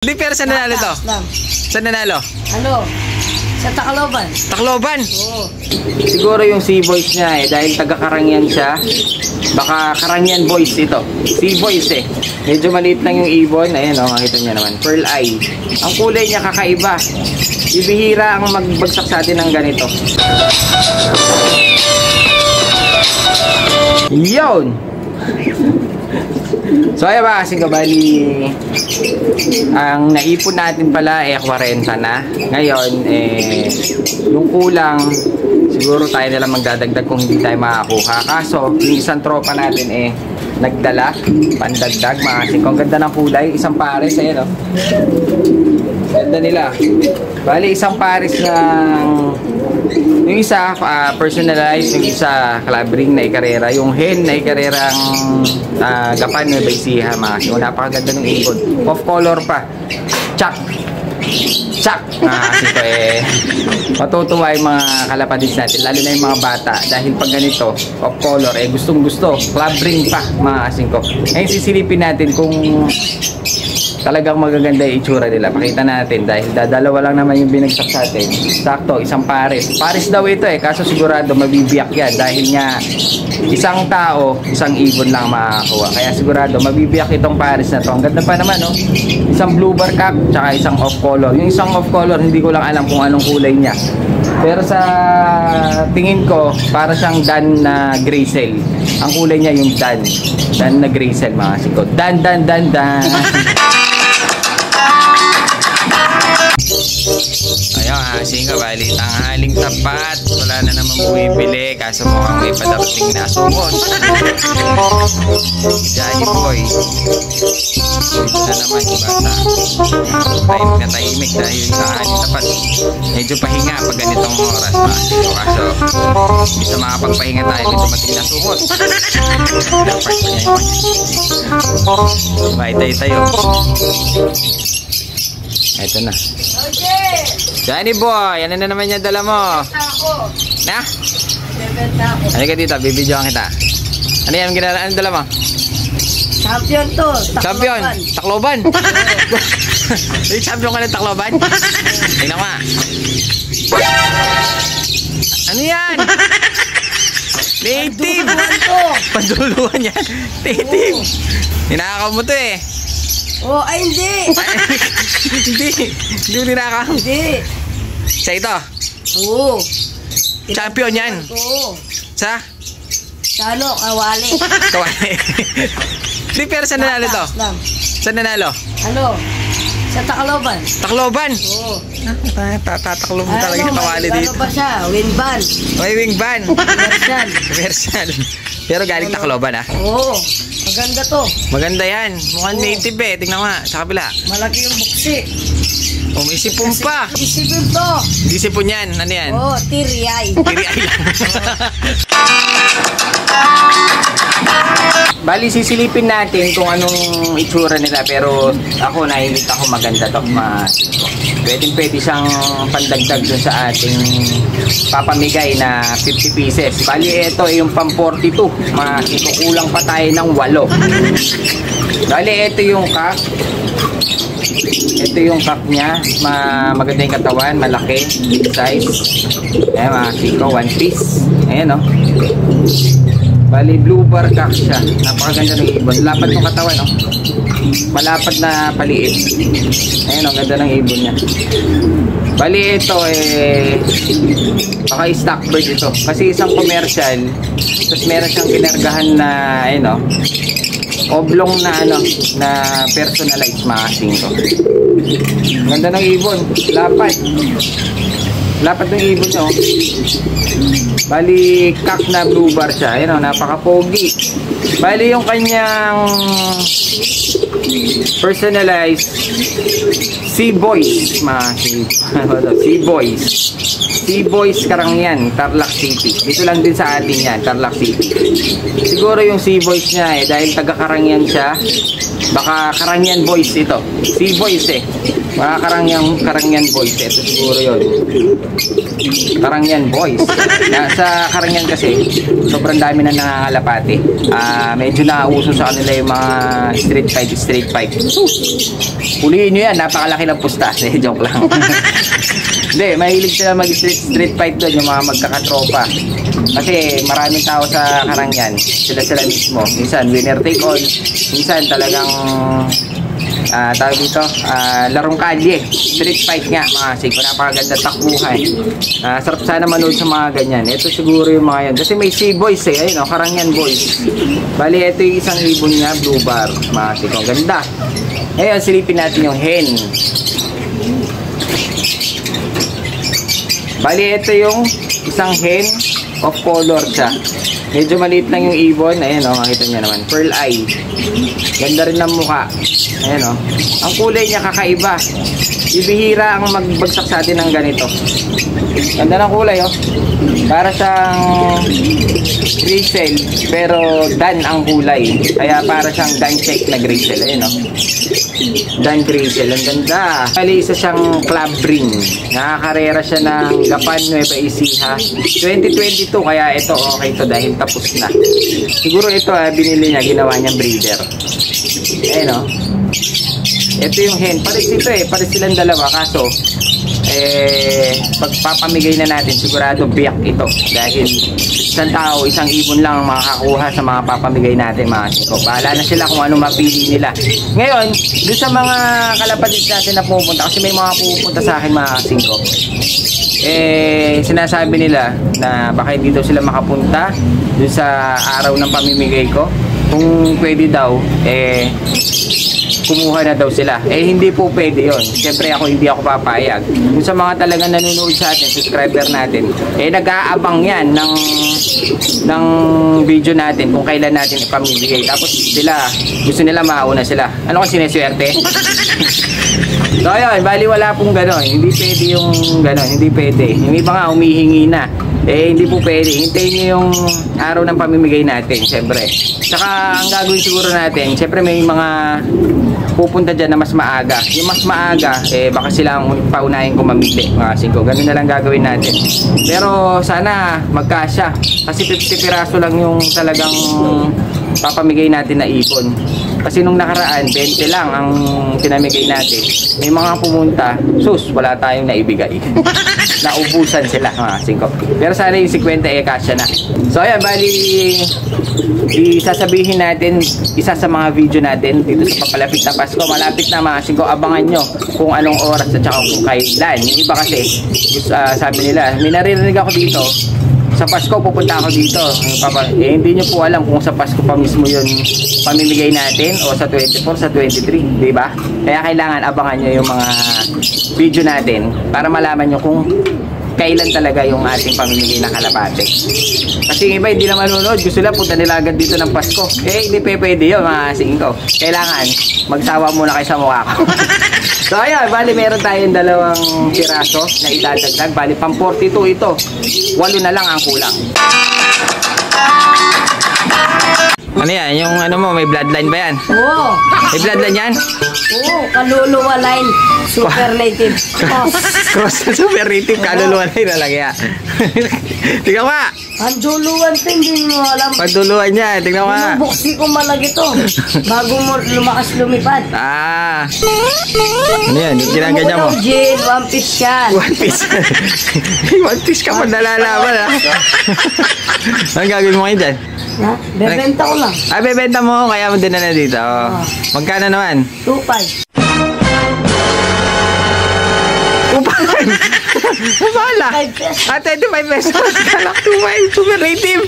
Hindi, pero saan nanalo to? Saan nanalo? Ano? Sa Tacloban. Tacloban? Oo. Siguro yung Sea Boys niya dahil taga-Karangyan siya. Baka Karangyan Boys ito. Sea Boys Medyo maliit lang yung ibon. Ayan makita niyo naman. Pearl Eye. Ang kulay niya kakaiba. Ibihira ang magbagsak sa atin ng ganito. Yun! So ayan ba kasi kabali ang naipon natin pala 40 na. Ngayon yung kulang siguro tayo na lang magdadagdag kung hindi tayo makakuha. Kaso yung isang tropa natin nagdala pandagdag mga kasing. Ang ganda ng kulay, isang pares ayan ganda nila. Bali isang pares ng yung isa personalized, yung isa clubbing na ikarera, yung hen na ikarerang gapan na baysiha mga kasing. Napakaganda ng ibon, off color pa, chak kasi ito matutuwa yung mga kalapadis natin, lalo na yung mga bata dahil pag ganito off color gustong gusto, club ring pa mga kasing ko. Ngayon sisilipin natin kung talagang magaganda yung itsura nila. Pakita natin dahil dalawa lang naman yung binagsak sa atin. Sakto, isang pares. Pares daw ito kasi sigurado mabibiyak yan dahil nga isang tao, isang ibon lang makakuha. Kaya sigurado mabibiyak itong pares na to. Ang ganda pa naman isang blue bar cap tsaka isang off color. Yung isang off color hindi ko lang alam kung anong kulay niya. Pero sa tingin ko para siyang Dan na Gracell. Ang kulay niya yung Dan na Gracell mga sikot. Dan. Ayun, sige bali tanghaling tapat, wala na naman bumibili kaso mukhang may padarating na sumon. Johnny boy dito na naman yung bata tahimik dahil tanghaling tapat medyo pahinga pag ganitong oras kaso bisa makapagpahinga tayo may dumating na sumon. Dapat tayo ito na. Johnny boy, ano na naman yung dala mo? Na? Halika dito, bibidyoan kita. Ano yan, ano dala mo? Champion to. Champion? Tacloban? May champion ka ng Tacloban? Tingnan mo. Ano yan? Native! Panduluan yan. Native! Ninakaw mo to Oh, ay hindi! Hindi mo ninakaw. Hindi. Sa ito? Oo. Champion yan? Oo. Sa? Sa kawali. Kawali. Hindi, pero saan nanalo to? Saan nanalo? Ano? Sa Tacloban. Tacloban? Oo. Tataklo mo talaga yung kawali dito. Ano ba siya? Wingban. May wingban. Commercial. Pero galing Tacloban Oo. Maganda to. Maganda yan. Mukhang native tingnan mo sa kabila. Malaki yung buksi. Oh, may sipon pa. Isipin to. Hindi sipon yan. Ano yan? Oo, tiri-ay. Tiri-ay lang. Bali, sisilipin natin kung anong itsura nila. Pero ako, nakikita ko maganda to. Pwede siyang pandagdag dun sa ating papamigay na 50 pieces. Bali, ito yung pang 42. Kukulang pa tayo ng 8. Bali, ito yung cup. Ito yung cup niya. Maganda yung katawan. Malaki. Big size. Ayan mga siko. 1 piece. Ayan Bali, blue bar cock siya. Napakaganda ng ibon. Lapad ng katawan, malapad na paliit. Ayan, ganda ng ibon niya. Bali, ito baka stock bird ito. Kasi isang commercial, tapos meron siyang kinargahan na, oblong na, na personalized mga kasing to. Ganda ng ibon. Lapad ng ibon niya, Bali, cock na blue bar siya. Napaka-pogi. Bali, yung kanyang personalized Sea Boys. Sea Boys Karangyan, Tarlac City. Dito lang din sa atin yan, Tarlac City. Siguro yung Sea Boys niya dahil taga-Karangyan siya. Baka Karangyan Boys ito. Si Boys eh. Mga Karangyan Boys. Ito siguro yun. Karangyan Boys. Sa Karangyan kasi, sobrang dami na nangangalapati. Medyo nauso sa kanila yung mga street fight. Huliin nyo yan, napakalaki ng pusta. Joke lang. Hindi, mahilig sila mag-street fight doon, yung mga magkakatropa. Kasi maraming tao sa Karangyan, sila mismo. Minsan winner take all, minsan talagang tawag dito, larong kalye, street fight nga mga siko, napakaganda takbuhan. Sarap sana manood sa mga ganyan. Ito siguro yung mga yan, kasi may C-Boys eh, ayun o, Karangyan Boys. Bali, ito yung isang ibon niya, blue bar, mga siko, ganda. Ngayon, silipin natin yung hen. Bali, ito yung isang hen of color siya. Medyo maliit lang yung ibon. Ayan o, makita niya naman. Pearl eye. Ganda rin ng mukha. Ayan o. Ang kulay niya kakaiba. Ibihira ang magbagsak sa atin ng ganito. Ganda ng kulay o. Para siyang grisel, pero dan ang kulay. Kaya para siyang dan check na grisel. Ayan o. Dan grisel. Ang ganda. Bali, isa siyang club ring. Nakakarera siya ng Gapan Nueva Ecija 2022. Kaya ito okay to dahil tapos na. Siguro ito binili niya, ginawa niyang breeder. Ayan o. Ito yung hen. Pares ito eh. Pares silang dalawa. Kaso pagpapamigay na natin, sigurado biyak ito. Dahil isang tao, isang ibon lang makakakuha sa mga papamigay natin mga siko. Bahala na sila kung ano mapili nila. Ngayon, doon sa mga kalapatid natin na pupunta, kasi may mga pupunta sa akin mga siko, sinasabi nila na baka hindi daw sila makapunta doon sa araw ng pamimigay ko. Kung pwede daw, kumuha na daw sila. Hindi po pwede yon. Siyempre ako hindi ako papayag. Kung sa mga talagang nanonood sa atin, subscriber natin, nag-aabang yan ng video natin kung kailan natin ipamimigay. Tapos sila, gusto nila mauna sila. Ano kasi sineswerte? So ayun, bali wala pong gano'n. Hindi pwede yung gano'n. Hindi pwede. Yung iba nga humihingi na. Hindi po pwede. Hintayin nyo yung araw ng pamimigay natin, siyempre. Saka ang gagawin siguro natin, siyempre may mga pupunta dyan na mas maaga. Yung mas maaga, baka sila ang paunahin kung mamili, mga singko. Ganun na lang gagawin natin. Pero sana magkasya. Kasi 50 piraso lang yung talagang papamigay natin na ipon. Kasi nung nakaraan, 20 lang ang pinamigay natin. May mga pumunta, sus, wala tayong naibigay. Naubusan sila, mga singko. Pero sana yung 50 kasya na. So ayan, bali isasabihin natin isa sa mga video natin dito sa papalapit na Pasko. Malapit na mga singko, abangan nyo kung anong oras at saka kung kailan. Yung iba kasi, sabi nila, may naririnig ako dito, sa Pasko pupunta ako dito. Hindi nyo po alam kung sa Pasko pa mismo yun pamimigay natin o sa 24, sa 23, di ba? Kaya kailangan abangan nyo yung mga video natin para malaman nyo kung kailan talaga yung ating pamimigay na kalapate. Kasi yung iba hindi na manunood, gusto lang punta nila agad dito ng Pasko. Hindi pwede yun mga singko. Kailangan magsawa muna kayo sa mukha ko. So ayan, bali meron tayong 2 piraso na idadagdag. Bali pang 42 ito. 8 na lang ang kulang. Ano yan? Yung ano mo, may bloodline ba yan? Oo. May bloodline yan? Oo, kaluluwa line. Superlative. Cross na superlative, kaluluwa line na lang yan. Tingnan mo nga. Ang duluan to, hindi mo alam. Pagduluan niya, tingnan mo nga. Buksi ko malagi to. Bago mo lumakas lumipad. Ano yan? Ginaganyan mo? Jin, One Piece yan. One Piece. One Piece ka pa nalalaman ha. Anong gagawin mo ngayon dyan? Ha? Bebenta ko lang. Bebenta mo, kaya mo din na dito. Magkano naman? 2.5. Upahan! Bala! 5 pesos. 25 pesos. Kalak 2.5. Superlative.